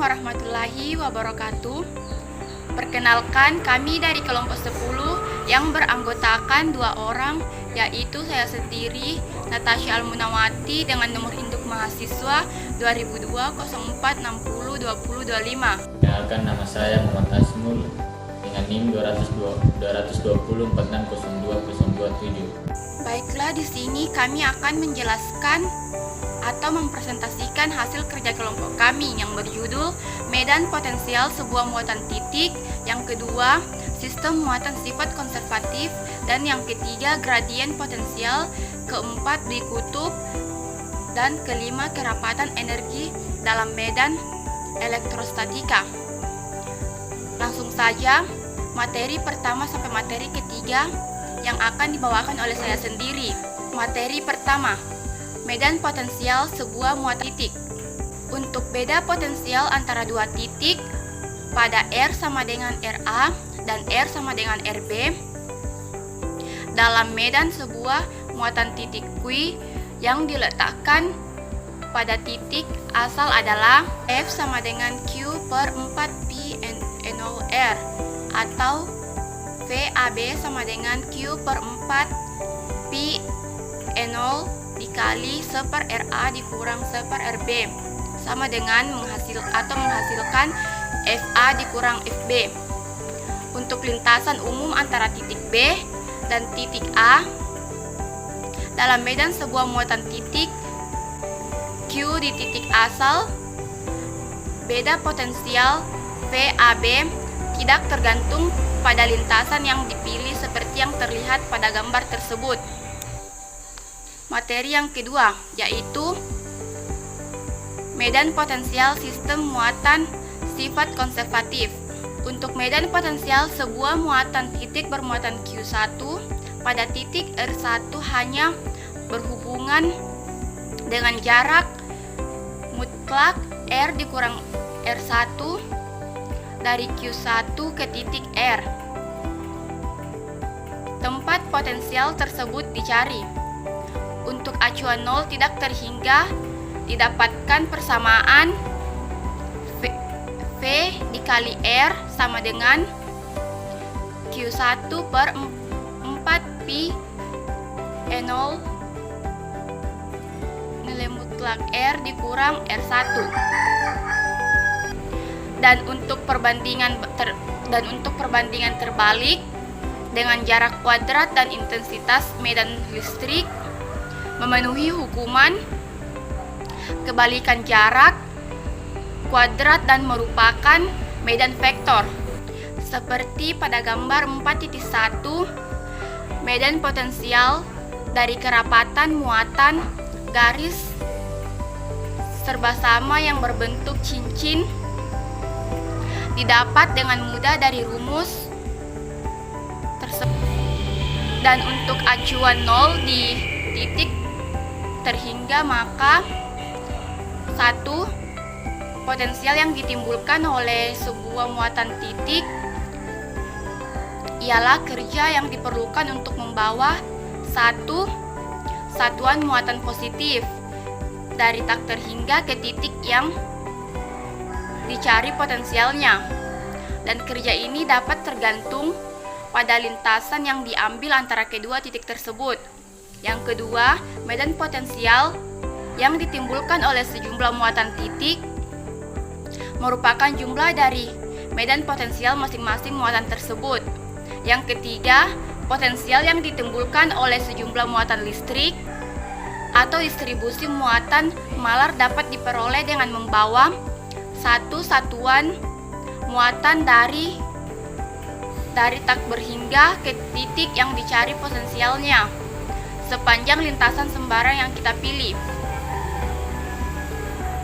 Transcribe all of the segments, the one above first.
warahmatullahi wabarakatuh. Perkenalkan, kami dari kelompok 10 yang beranggotakan 2 orang, yaitu saya sendiri, Natasha Almunawati, dengan nomor induk mahasiswa 200204602025. Perkenalkan, nama saya Muhammad Asmul dengan NIM 22046020227. Baiklah, di sini kami akan menjelaskan atau mempresentasikan hasil kerja kelompok kami yang berjudul Medan Potensial Sebuah Muatan Titik, yang kedua Sistem Muatan Sifat Konservatif, dan yang ketiga Gradien Potensial, keempat Dwi Kutub, dan kelima Kerapatan Energi dalam Medan Elektrostatika. Langsung saja, materi pertama sampai materi ketiga yang akan dibawakan oleh saya sendiri. Materi pertama, medan potensial sebuah muatan titik. Untuk beda potensial antara dua titik pada R sama dengan RA dan R sama dengan RB dalam medan sebuah muatan titik Q yang diletakkan pada titik asal adalah F sama dengan Q per 4P N0 R atau VAB sama dengan Q per 4P N0 dikali 1 per RA dikurang 1 per RB sama dengan menghasilkan FA dikurang FB. Untuk lintasan umum antara titik B dan titik A dalam medan sebuah muatan titik Q di titik asal, beda potensial VAB tidak tergantung pada lintasan yang dipilih seperti yang terlihat pada gambar tersebut. Materi yang kedua yaitu medan potensial sistem muatan sifat konservatif. Untuk medan potensial sebuah muatan titik bermuatan Q1 pada titik R1 hanya berhubungan dengan jarak mutlak R dikurang R1 dari Q1 ke titik R. Tempat potensial tersebut dicari. Untuk acuan 0 tidak terhingga didapatkan persamaan V dikali R sama dengan Q1 per 4P N0 nilai mutlak R dikurang R1. Dan untuk perbandingan terbalik dengan jarak kuadrat dan intensitas medan listrik memenuhi hukuman kebalikan jarak kuadrat dan merupakan medan vektor. Seperti pada gambar 4.1, medan potensial dari kerapatan muatan garis serba sama yang berbentuk cincin didapat dengan mudah dari rumus tersebut. Dan untuk acuan 0 di titik terhingga, maka 1. Potensial yang ditimbulkan oleh sebuah muatan titik ialah kerja yang diperlukan untuk membawa 1 satuan muatan positif dari tak terhingga ke titik yang dicari potensialnya, dan kerja ini dapat tergantung pada lintasan yang diambil antara kedua titik tersebut. Yang kedua, medan potensial yang ditimbulkan oleh sejumlah muatan titik merupakan jumlah dari medan potensial masing-masing muatan tersebut. Yang ketiga, potensial yang ditimbulkan oleh sejumlah muatan listrik atau distribusi muatan malar dapat diperoleh dengan membawa 1 satuan muatan dari tak berhingga ke titik yang dicari potensialnya sepanjang lintasan sembarang yang kita pilih.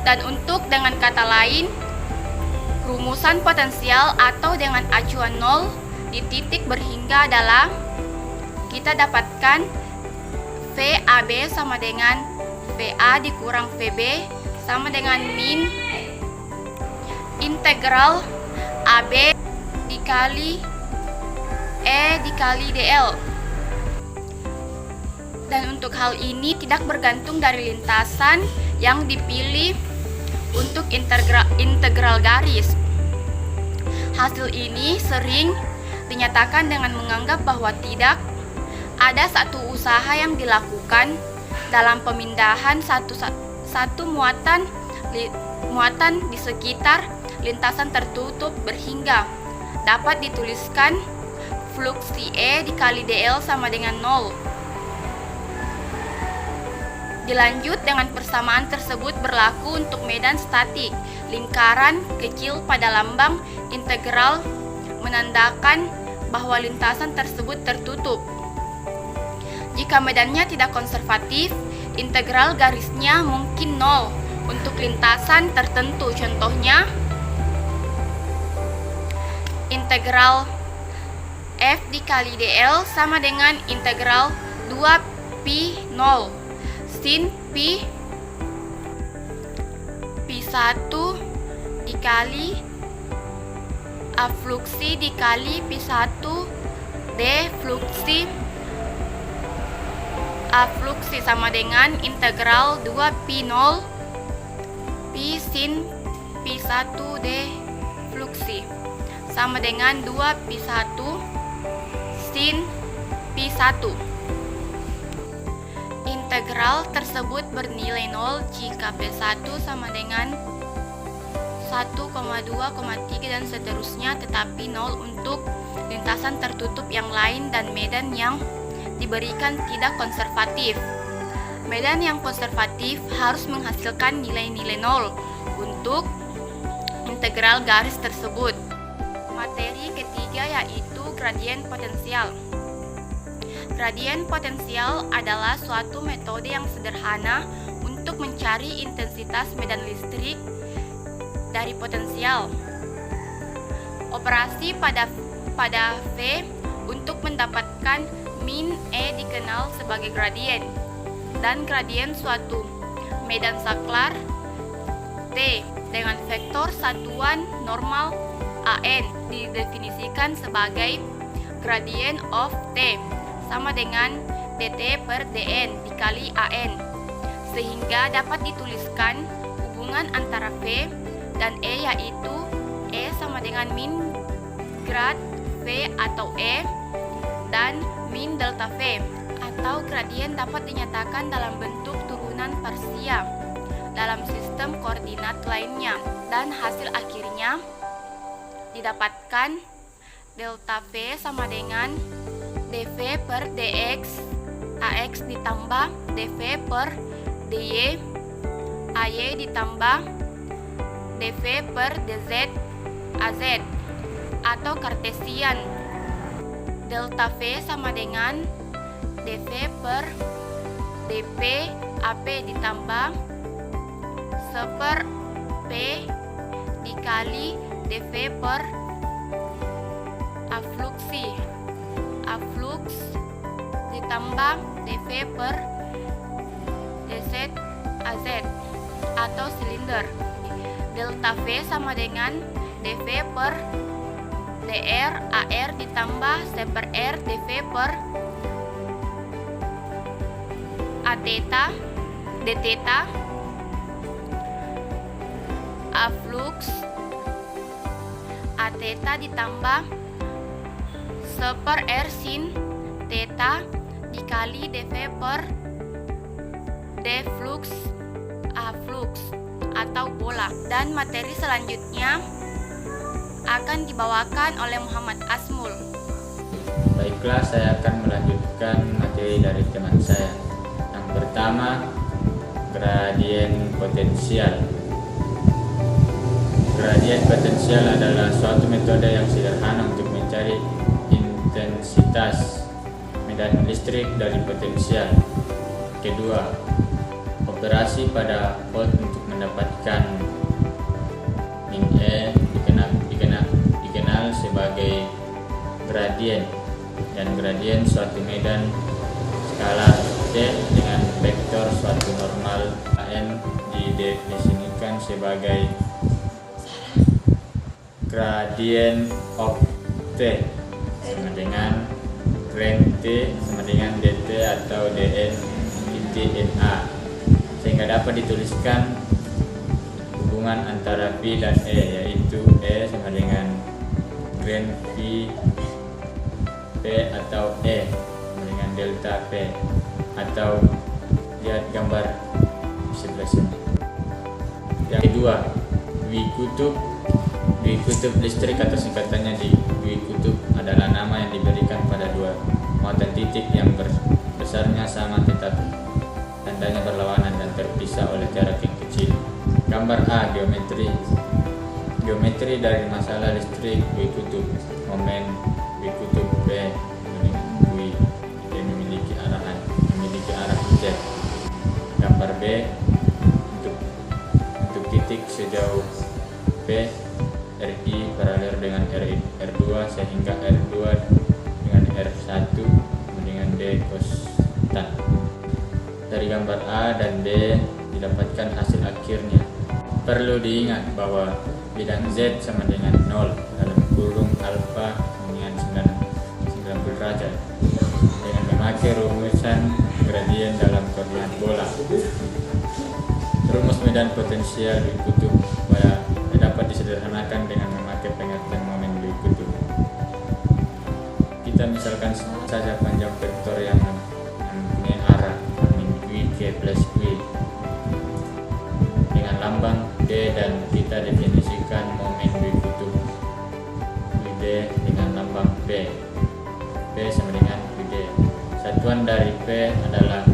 Dan untuk dengan kata lain, rumusan potensial atau dengan acuan 0 di titik berhingga adalah kita dapatkan VAB sama dengan VA dikurang VB sama dengan min integral AB dikali E dikali DL. Dan untuk hal ini tidak bergantung dari lintasan yang dipilih untuk integral garis. Hasil ini sering dinyatakan dengan menganggap bahwa tidak ada satu usaha yang dilakukan dalam pemindahan satu muatan di sekitar lintasan tertutup berhingga dapat dituliskan fluksi E dikali dl sama dengan 0. Dilanjut dengan persamaan tersebut berlaku untuk medan statik. Lingkaran kecil pada lambang integral menandakan bahwa lintasan tersebut tertutup. Jika medannya tidak konservatif, integral garisnya mungkin 0 untuk lintasan tertentu. Contohnya, integral F dikali dl sama dengan integral 2pi 0 sin pi 1 dikali A fluksi dikali pi 1 D fluksi A fluksi sama dengan integral 2pi 0 pi sin pi 1 D fluksi sama dengan 2 pi 1 sin pi 1. Integral tersebut bernilai 0 jika P1 sama dengan 1,2,3 dan seterusnya, tetapi 0 untuk lintasan tertutup yang lain dan medan yang diberikan tidak konservatif. Medan yang konservatif harus menghasilkan nilai-nilai 0 untuk integral garis tersebut. Materi ketiga yaitu gradien potensial. Gradien potensial adalah suatu metode yang sederhana untuk mencari intensitas medan listrik dari potensial. Operasi pada V untuk mendapatkan min E dikenal sebagai gradien, dan gradien suatu medan saklar T dengan vektor satuan normal AN didefinisikan sebagai gradient of T sama dengan dt per dn dikali an, sehingga dapat dituliskan hubungan antara V dan E yaitu E sama dengan min grad V atau E dan min delta V, atau gradien dapat dinyatakan dalam bentuk turunan parsial dalam sistem koordinat lainnya, dan hasil akhirnya didapatkan delta V sama dengan dv per dx ax ditambah dv per dy ay ditambah dv per dz az, atau kartesian. Delta V sama dengan dv per dp ap ditambah seper p dikali dv per afluksi aflux ditambah dv per dz az, atau silinder. Delta V sama dengan dv per dr ar ditambah seper r dv per a theta d theta aflux a theta ditambah seper r sin theta dikali dv per d flux a flux atau bola. Dan materi selanjutnya akan dibawakan oleh Muhammad Asmul. Baiklah, saya akan melanjutkan materi dari teman saya. Yang pertama, gradien potensial. Gradien potensial adalah suatu metode yang sederhana untuk mencari intensitas medan listrik dari potensial. Kedua, operasi pada volt untuk mendapatkan min E dikenal sebagai gradien, dan gradien suatu medan skalar T dengan vektor suatu normal AN didefinisikan sebagai gradient of T sama dengan ren T sama dengan dt atau dn dt na, sehingga dapat dituliskan hubungan antara V dan E, yaitu E sama dengan green V P atau E sama dengan delta P, atau lihat gambar di sebelah sini. Yang kedua, W kutub listrik atau singkatannya W kutub adalah nama yang diberikan pada dua muatan titik yang besarnya sama tetapi tandanya berlawanan dan terpisah oleh jarak yang kecil. Gambar A, geometri dari masalah listrik W kutub. Momen W kutub P dengan W yang memiliki arah Z. Gambar B, untuk titik sejauh P, RI paralel dengan R2 sehingga R2 dengan R1 dengan D konstan. Dari gambar A dan B didapatkan hasil akhirnya. Perlu diingat bahwa bidang Z sama dengan 0 dalam kurung alfa dengan 90 derajat dengan memakai rumusan gradien dalam koordinat bola. Rumus medan potensial W kutub dapat disederhanakan dengan memakai pengertian momen W kutub. Kita misalkan saja panjang vektor yang mempunyai arah K plus W dengan lambang D, dan kita definisikan momen W kutub WD dengan lambang P sama dengan WD. Satuan dari P adalah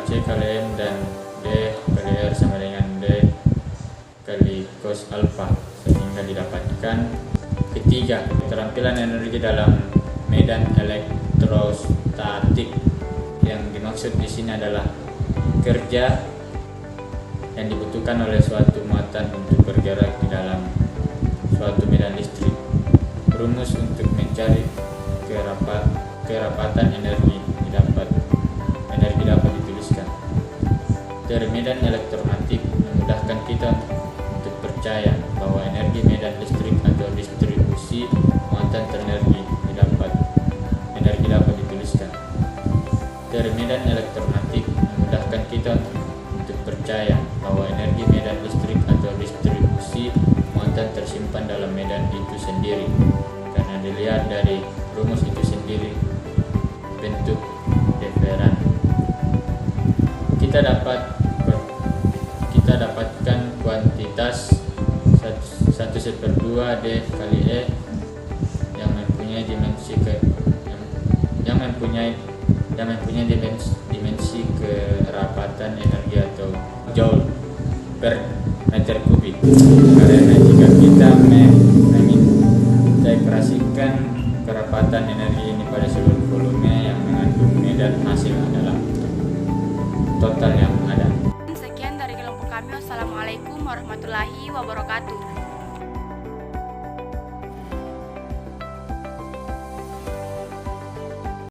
C kali M dan D kali R sama dengan D kali cos alfa, sehingga didapatkan. Ketiga, keterampilan energi dalam medan elektrostatik. Yang dimaksud di sini adalah kerja yang dibutuhkan oleh suatu muatan untuk bergerak di dalam suatu medan listrik. Rumus untuk mencari kerapatan energi dapat dituliskan. Dari medan elektromagnetik memudahkan kita untuk percaya bahwa energi medan listrik atau distribusi muatan energi dapat dituliskan. Dari medan elektromagnetik memudahkan kita untuk percaya bahwa energi medan listrik atau distribusi muatan tersimpan dalam medan itu sendiri, karena dilihat dari rumus itu sendiri bentuk deferan. Kita dapatkan kuantitas 1/2 D kali E yang mempunyai dimensi kerapatan energi atau joule per meter kubik. Karena jika kita mengintegrasikan kerapatan energi ini pada seluruh volume yang mengandung medan, hasil adalah total yang ada. Sekian dari kelompok kami. Wassalamualaikum warahmatullahi wabarakatuh.